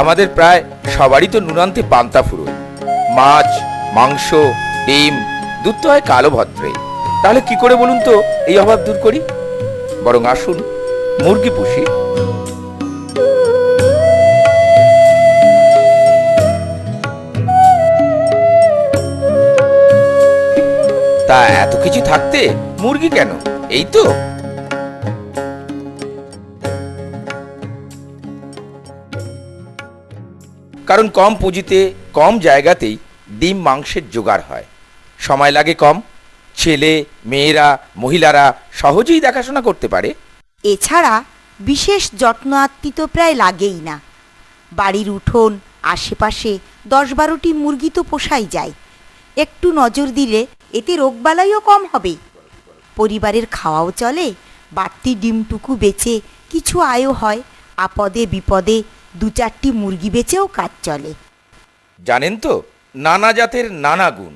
আমাদের প্রায় সবারই তো নুনান্তে পান্তা ফুরোয়। মাছ, মাংস, ডিম, দুধ তো হয় কালো ভদ্রে। তাহলে কি করে বলুন তো এই অভাব দূর করি? বরং আসুন মুরগি পুষি। তা এত কিছু থাকতে মুরগি কেন? এই তো কারণ কম পুঁজিতে কম জায়গাতেই ডিম মাংসের জোগাড় হয়, সময় লাগে কম, ছেলে মেয়েরা মহিলারা সহজেই দেখাশোনা করতে পারে। এছাড়া বিশেষ যত্ন আত্মি তো প্রায় লাগেই না। বাড়ির উঠোন আশেপাশে 10-12টি মুরগি তো পোষাই যায়। একটু নজর দিলে এতে রোগবালাইও কম হবে, পরিবারের খাওয়াও চলে, বাড়তি ডিমটুকু বেচে কিছু আয়ও হয়, আপদে বিপদে 2-4টি মুরগি বেচেও কাজ চলে। জানেন তো নানা জাতের নানা গুণ।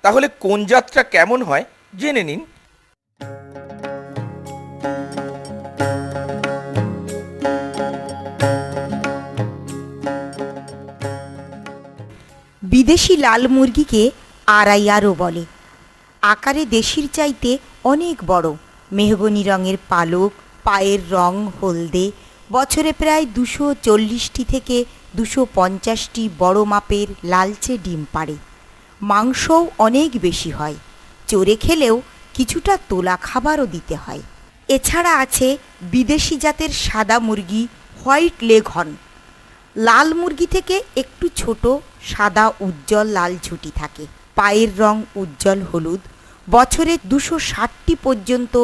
তাহলে কোন জাতটা কেমন হয় জেনে নিন। বিদেশি লাল মুরগিকে আড়াইয়ারও বলে। আকারে দেশির চাইতে অনেক বড়, মেহগনি রঙের পালক, পায়ের রং হলদে, বছরে প্রায় 240টি থেকে 250টি বড় মাপের লালচে ডিম পাড়ে। মাংসও অনেক বেশি হয়, চড়ে খেলেও কিছুটা তোলা খাবারও দিতে হয়। এছাড়া আছে বিদেশি জাতের সাদা মুরগি হোয়াইট লেঘর্ন। লাল মুরগি থেকে একটু ছোট, সাদা উজ্জ্বল লাল ঝুঁটি থাকে, পায়ের রং উজ্জ্বল হলুদ, বছরে 260টি পর্যন্ত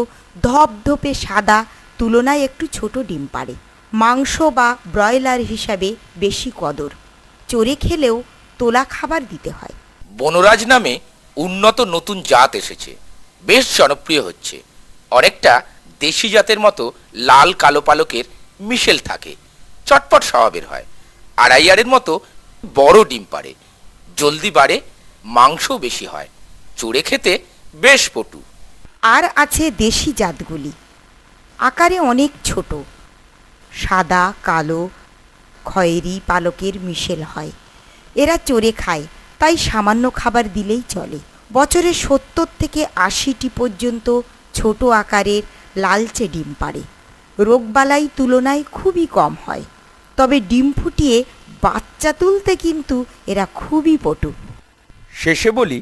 ধপধপে সাদা, তুলনায় একটু ছোট ডিম পাড়ে। মাংস বা ব্রয়লার হিসাবে বেশি কদর, চড়ে খেলেও তোলা খাবার দিতে হয়। বনরাজ নামে উন্নত নতুন জাত এসেছে, বেশ জনপ্রিয় হচ্ছে। অনেকটা দেশি জাতের মতো লাল কালো পালকের মিশেল থাকে, চটপট স্বভাবের হয়, আড়াইয়ারের মতো বড় ডিম পাড়ে, জলদি বাড়ে, মাংসও বেশি হয়, চড়ে খেতে বেশ পটু। আর আছে দেশি জাতগুলি, আকারে অনেক ছোট, সাদা কালো খয়েরি পালকের মিশেল হয়। এরা চড়ে খায়, তাই সামান্য খাবার দিলেই চলে। বছরে 70 থেকে 80টি পর্যন্ত ছোট আকারের লালচে ডিম পাড়ে। রোগবালাই তুলনায় খুবই কম হয়, তবে ডিম ফুটিয়ে বাচ্চা তুলতে কিন্তু এরা খুবই পটু। শেষে বলি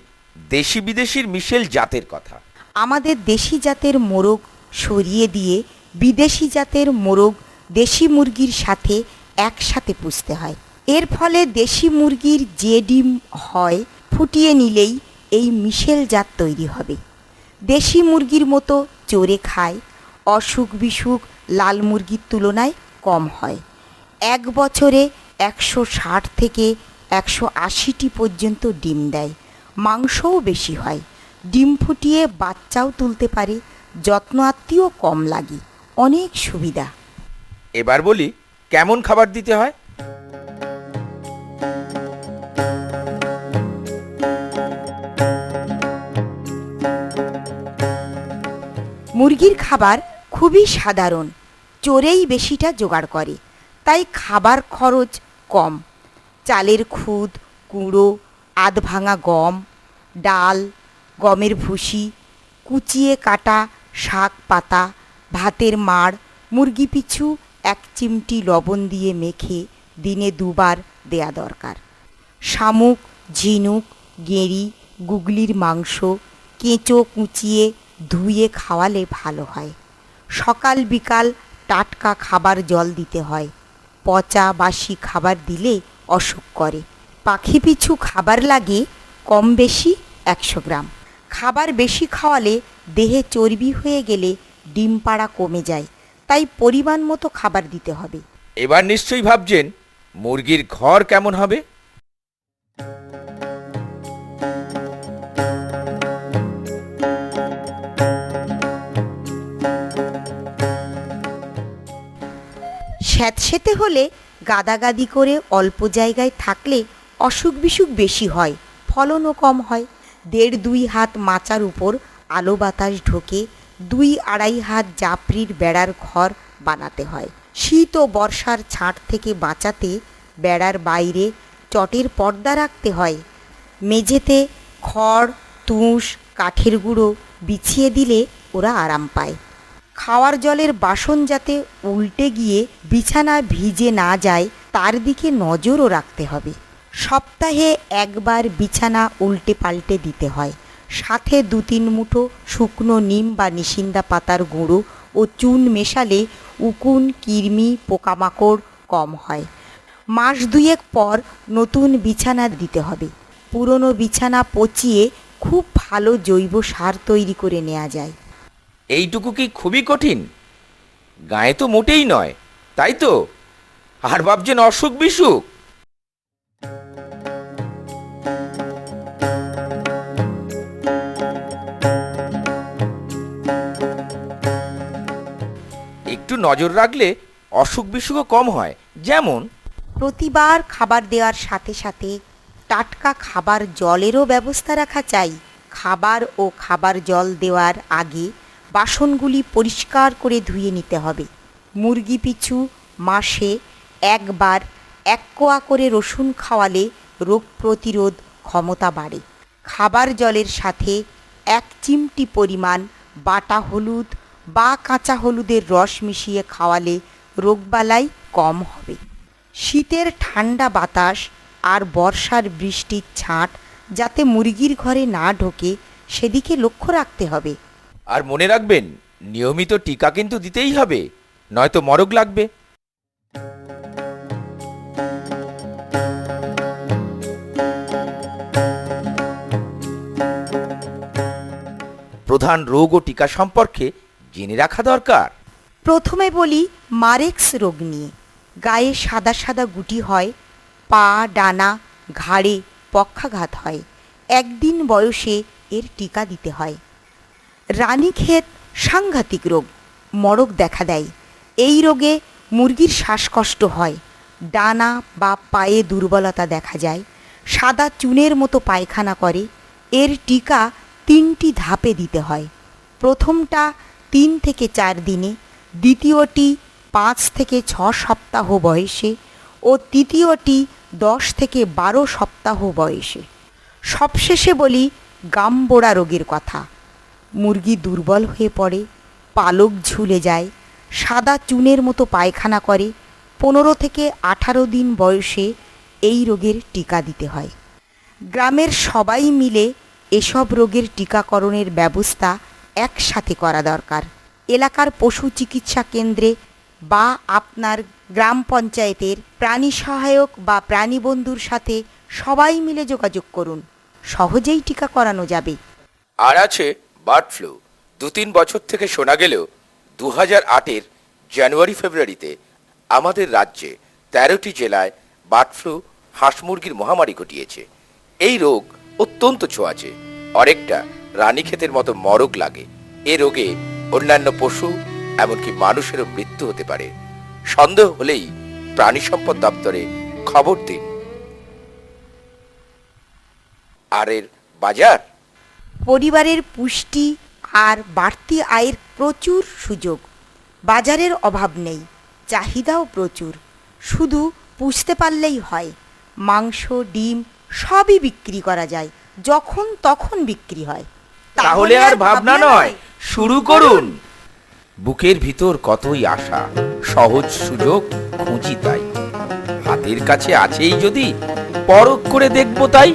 দেশি বিদেশির মিশেল জাতের কথা। আমাদের দেশি জাতের মোরগ সরিয়ে দিয়ে বিদেশি জাতের মোরগ দেশি মুরগির সাথে একসাথে পুষতে হয়। এর ফলে দেশি মুরগির যে ডিম হয় ফুটিয়ে নিলেই এই মিশেল জাত তৈরি হবে। দেশি মুরগির মতো চড়ে খায়, অসুখ বিসুখ লাল মুরগির তুলনায় কম হয়। এক বছরে 160 থেকে 180টি পর্যন্ত ডিম দেয়, মাংসও বেশি হয়, ডিম ফুটিয়ে বাচ্চাও তুলতে পারে, যত্ন আত্মীয় কম লাগে, অনেক সুবিধা। এবার বলি কেমন খাবার দিতে হয়। মুরগির খাবার খুবই সাধারণ, চড়েই বেশিটা জোগাড় করে, তাই খাবার খরচ কম। চালের খুদ, কুঁড়ো, আধ ভাঙা গম, ডাল, গমের ভুসি, কুচিয়ে কাটা শাক পাতা, ভাতের মাড়, মুরগি পিছু 1 চিমটি লবণ দিয়ে মেখে দিনে 2 বার দেয়া দরকার। শামুক, ঝিনুক, গেঁড়ি, গুগলির মাংস, কেঁচো কুচিয়ে ধুয়ে খাওয়ালে ভালো হয়। সকাল বিকাল টাটকা খাবার জল দিতে হয়, পচা বাসি খাবার দিলে অসুখ করে। পাখি পিছু খাবার লাগে কম বেশি 100 গ্রাম। খাবার বেশি খাওয়ালে দেহে চর্বি হয়ে গেলে ডিম পাড়া কমে যায়, তাই পরিমাণ মতো খাবার দিতে হবে। এবার নিশ্চয়ই ভাবছেন মুরগির ঘর কেমন হবে। স্যাঁতসেঁতে হলে গাদাগাদি করে অল্প জায়গায় থাকলে অসুখ বিসুখ বেশি হয়, ফলনও কম হয়। 1.5-2 হাত মাচার উপর আলো বাতাস ঢোকে 2-2.5 হাত জাপরির বেড়ার ঘর বানাতে হয়। শীত ও বর্ষার ছাঁট থেকে বাঁচাতে বেড়ার বাইরে চটের পর্দা রাখতে হয়। মেঝেতে খড়, তুষ, কাঠের গুঁড়ো বিছিয়ে দিলে ওরা আরাম পায়। খাওয়ার জলের বাসন যাতে উল্টে গিয়ে বিছানা ভিজে না যায় তার দিকে নজরও রাখতে হবে। সপ্তাহে একবার বিছানা উল্টে পাল্টে দিতে হয়। সাথে 2-3 মুঠো শুকনো নিম বা নিশিন্দা পাতার গুঁড়ো ও চুন মেশালে উকুন, কৃমি, পোকামাকড় কম হয়। মাস 2 পর নতুন বিছানা দিতে হবে। পুরনো বিছানা পচিয়ে খুব ভালো জৈব সার তৈরি করে নেওয়া যায়। এইটুকু কি খুবই কঠিন? গায়ে তো মোটেই নয়, তাই তো? আর ভাবছেন অসুখ বিসুখ? একটু নজর রাখলে অসুখ বিসুখও কম হয়। যেমন প্রতিবার খাবার দেওয়ার সাথে সাথে টাটকা খাবার জলেরও ব্যবস্থা রাখা চাই। খাবার ও খাবার জল দেওয়ার আগে বাসনগুলি পরিষ্কার করে ধুয়ে নিতে হবে। মুরগি পিছু মাসে একবার 1 কোয়া করে রসুন খাওয়ালে রোগ প্রতিরোধ ক্ষমতা বাড়ে। খাবার জলের সাথে 1 চিমটি পরিমাণ বাটা হলুদ বা কাঁচা হলুদের রস মিশিয়ে খাওয়ালে রোগবালাই কম হবে। শীতের ঠান্ডা বাতাস আর বর্ষার বৃষ্টির ছাঁট যাতে মুরগির ঘরে না ঢোকে সেদিকে লক্ষ্য রাখতে হবে। আর মনে রাখবেন, নিয়মিত টিকা কিন্তু দিতেই হবে, নয়তো মরগ লাগবে। প্রধান রোগ ও টিকা সম্পর্কে জেনে রাখা দরকার। প্রথমে বলি মারেক্স রোগ নিয়ে। গায়ে সাদা সাদা গুটি হয়, পা, ডানা, ঘাড়ে পক্ষাঘাত হয়। 1 দিন বয়সে এর টিকা দিতে হয়। রানীক্ষেত সাংঘাতিক রোগ, মরক দেখা দেয়। এই রোগে মুরগির শ্বাসকষ্ট হয়, ডানা বা পায়ে দুর্বলতা দেখা যায়, সাদা চুনের মতো পায়খানা করে। এর টিকা 3টি ধাপে দিতে হয়। প্রথমটা 3 থেকে 4 দিনে, দ্বিতীয়টি 5 থেকে 6 সপ্তাহ বয়সে ও তৃতীয়টি 10 থেকে 12 সপ্তাহ বয়সে। সবশেষে বলি গামবোড়া রোগের কথা। মুরগি দুর্বল হয়ে পড়ে, পালক ঝুলে যায়, সাদা চুনের মতো পায়খানা করে। 15 থেকে 18 দিন বয়সে এই রোগের টিকা দিতে হয়। গ্রামের সবাই মিলে এসব রোগের টিকাকরণের ব্যবস্থা একসাথে করা দরকার। এলাকার পশু চিকিৎসা কেন্দ্রে বা আপনার গ্রাম পঞ্চায়েতের প্রাণী সহায়ক বা প্রাণী বন্ধুর সাথে সবাই মিলে যোগাযোগ করুন, সহজেই টিকা করানো যাবে। আর আছে বার্ড ফ্লু। 2-3 বছর থেকে শোনা গেলেও 2008-এর জানুয়ারি ফেব্রুয়ারিতে আমাদের রাজ্যে 13টি জেলায় বার্ড ফ্লু হাঁস মুরগির মহামারী ঘটিয়েছে। এই রোগ অত্যন্ত ছোঁয়াচে, অনেকটা রানীক্ষেতের মতো মরক লাগে। এ রোগে অন্যান্য পশু এমনকি মানুষেরও মৃত্যু হতে পারে। সন্দেহ হলেই প্রাণী সম্পদ দপ্তরে খবর দিন। আর এর বাজার? পরিবারের পুষ্টি আর বাড়তি আয়ের প্রচুর সুযোগ। বাজারের অভাব নেই, চাহিদাও প্রচুর। শুধু পুষতে পারলেই হয়। মাংস, ডিম সবই বিক্রি করা যায়, যখন তখন বিক্রি হয়। তাহলে আর ভাবনা নয়, শুরু করুন। বুকের ভিতর কতই আশা, সহজ সুযোগ খুঁজি তাই। হাতের কাছে আছেই যদি, পরখ করে দেখব তাই।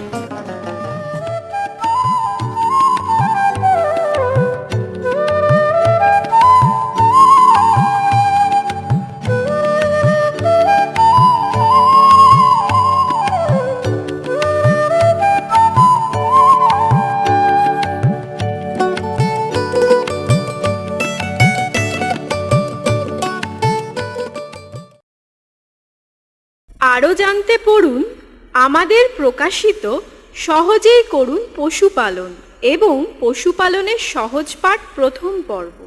আরও জানতে পড়ুন আমাদের প্রকাশিত সহজেই করুন পশুপালন এবং পশুপালনের সহজ পাঠ প্রথম পর্ব।